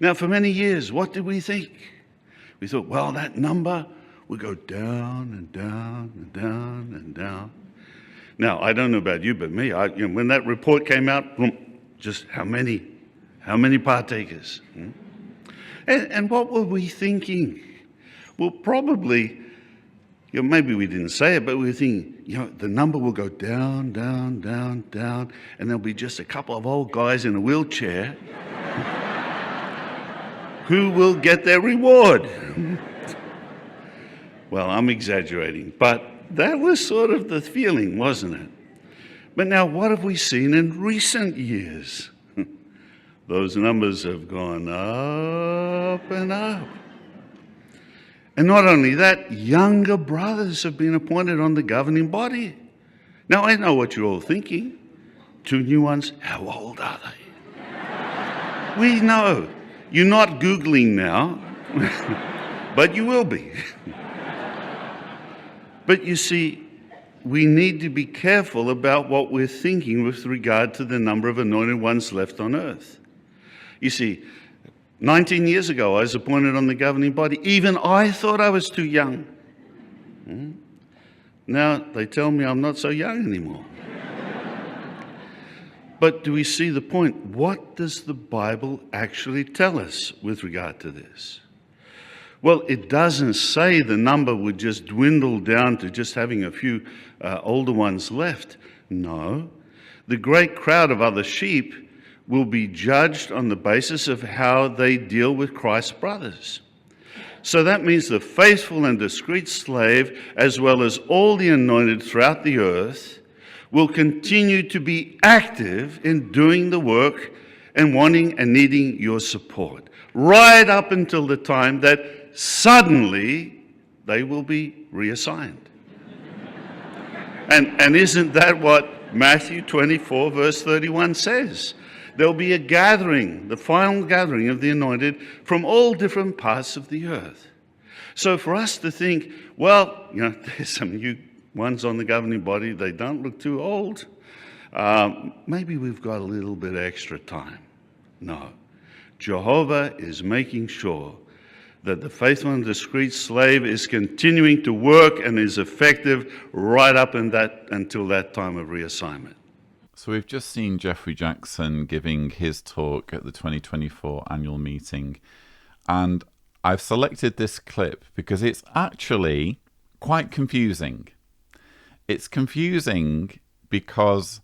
Now, for many years, what did we think? We thought, well, that number will go down and down and down and down. Now, I don't know about you, but me, when that report came out, just how many partakers? And what were we thinking? Well, probably, maybe we didn't say it, but we were thinking, the number will go down, down, down, down, and there'll be just a couple of old guys in a wheelchair who will get their reward. Well, I'm exaggerating, but that was sort of the feeling, wasn't it? But now, what have we seen in recent years? Those numbers have gone up and up. And not only that, younger brothers have been appointed on the governing body. Now, I know what you're all thinking. 2 new ones, how old are they? We know. You're not Googling now, but you will be. But you see, we need to be careful about what we're thinking with regard to the number of anointed ones left on earth. You see, 19 years ago, I was appointed on the governing body. Even I thought I was too young. Now they tell me I'm not so young anymore. But do we see the point? What does the Bible actually tell us with regard to this? Well, it doesn't say the number would just dwindle down to just having a few older ones left. No. The great crowd of other sheep will be judged on the basis of how they deal with Christ's brothers. So that means the faithful and discreet slave, as well as all the anointed throughout the earth, will continue to be active in doing the work and wanting and needing your support, right up until the time that suddenly they will be reassigned. And isn't that what Matthew 24, verse 31 says? There'll be a gathering, the final gathering of the anointed from all different parts of the earth. So for us to think, well, there's some new ones on the governing body, they don't look too old. Maybe we've got a little bit extra time. No. Jehovah is making sure that the faithful and discreet slave is continuing to work and is effective right up until that time of reassignment. So we've just seen Geoffrey Jackson giving his talk at the 2024 annual meeting, and I've selected this clip because it's actually quite confusing. It's confusing because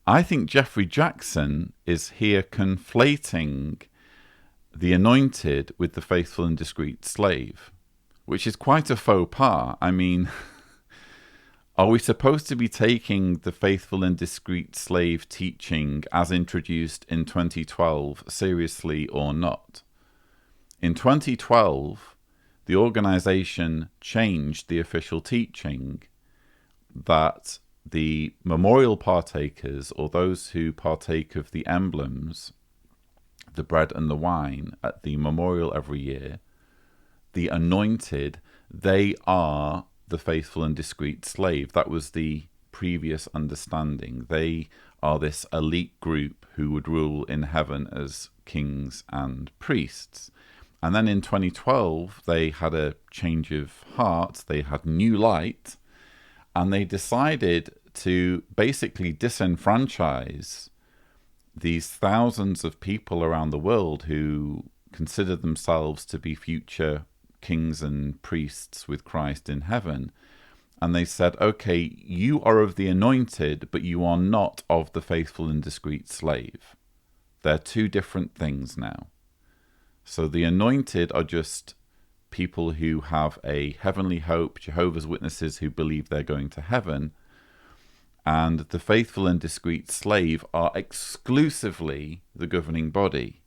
I think Geoffrey Jackson is here conflating the anointed with the faithful and discreet slave, which is quite a faux pas. I mean, are we supposed to be taking the faithful and discreet slave teaching as introduced in 2012 seriously or not? In 2012, the organization changed the official teaching that the memorial partakers, or those who partake of the emblems, the bread and the wine at the memorial every year, the anointed, they are the faithful and discreet slave. That was the previous understanding. They are this elite group who would rule in heaven as kings and priests. And then in 2012, they had a change of heart. They had new light, and they decided to basically disenfranchise these thousands of people around the world who consider themselves to be future kings and priests with Christ in heaven. And they said, okay, you are of the anointed, but you are not of the faithful and discreet slave. They're two different things now. So the anointed are just people who have a heavenly hope, Jehovah's Witnesses who believe they're going to heaven. And the faithful and discreet slave are exclusively the governing body.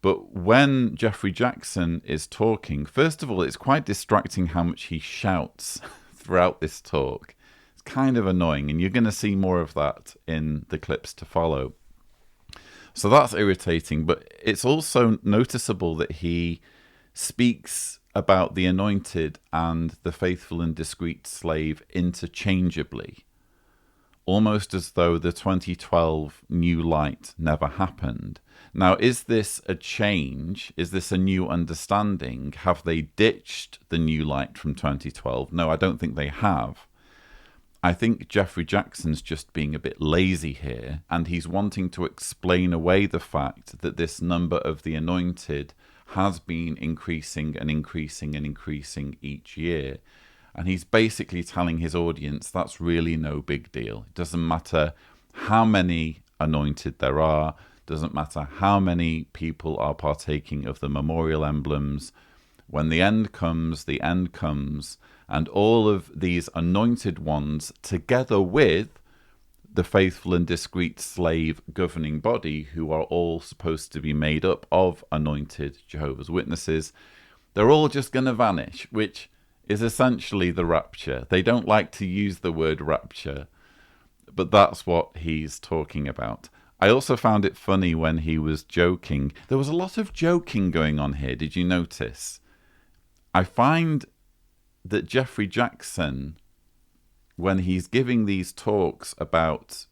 But when Geoffrey Jackson is talking, first of all, it's quite distracting how much he shouts throughout this talk. It's kind of annoying, and you're going to see more of that in the clips to follow. So that's irritating, but it's also noticeable that he speaks about the anointed and the faithful and discreet slave interchangeably. almost as though the 2012 new light never happened. Now, is this a change? Is this a new understanding? Have they ditched the new light from 2012? No, I don't think they have. I think Geoffrey Jackson's just being a bit lazy here, and he's wanting to explain away the fact that this number of the anointed has been increasing and increasing and increasing each year. And he's basically telling his audience that's really no big deal. It doesn't matter how many anointed there are, doesn't matter how many people are partaking of the memorial emblems. When the end comes, and all of these anointed ones, together with the faithful and discreet slave governing body, who are all supposed to be made up of anointed Jehovah's Witnesses, they're all just going to vanish, which is essentially the rapture. They don't like to use the word rapture, but that's what he's talking about. I also found it funny when he was joking. There was a lot of joking going on here. Did you notice? I find that Geoffrey Jackson, when he's giving these talks about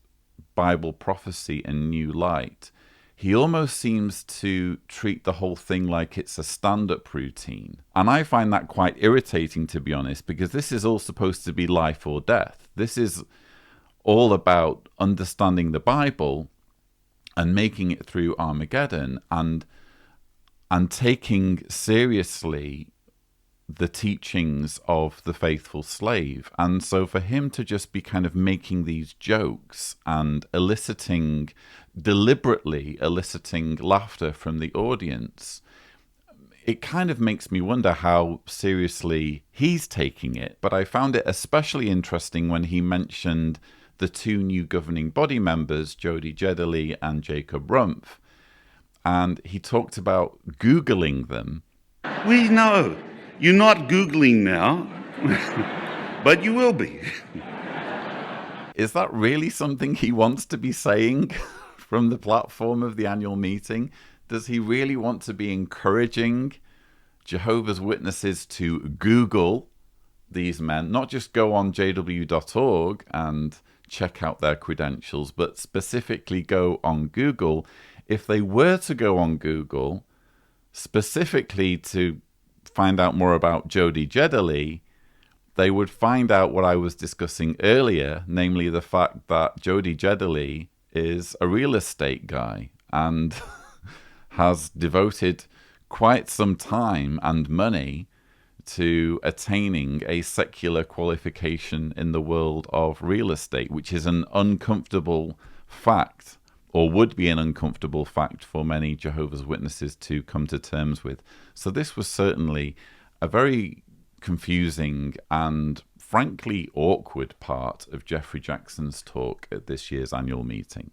Bible prophecy and new light, he almost seems to treat the whole thing like it's a stand-up routine. And I find that quite irritating, to be honest, because this is all supposed to be life or death. This is all about understanding the Bible and making it through Armageddon, and taking seriously the teachings of the faithful slave. And so for him to just be kind of making these jokes and deliberately eliciting laughter from the audience, it kind of makes me wonder how seriously he's taking it. But I found it especially interesting when he mentioned the two new governing body members, Jody Jedderly and Jacob Rumpf, and he talked about Googling them. We know. You're not Googling now, but you will be. Is that really something he wants to be saying from the platform of the annual meeting? Does he really want to be encouraging Jehovah's Witnesses to Google these men? Not just go on jw.org and check out their credentials, but specifically go on Google. If they were to go on Google, specifically to find out more about Jody Jedderly, they would find out what I was discussing earlier, namely the fact that Jody Jedderly is a real estate guy and has devoted quite some time and money to attaining a secular qualification in the world of real estate, which is an uncomfortable fact, or would be an uncomfortable fact for many Jehovah's Witnesses to come to terms with. So this was certainly a very confusing and frankly awkward part of Geoffrey Jackson's talk at this year's annual meeting.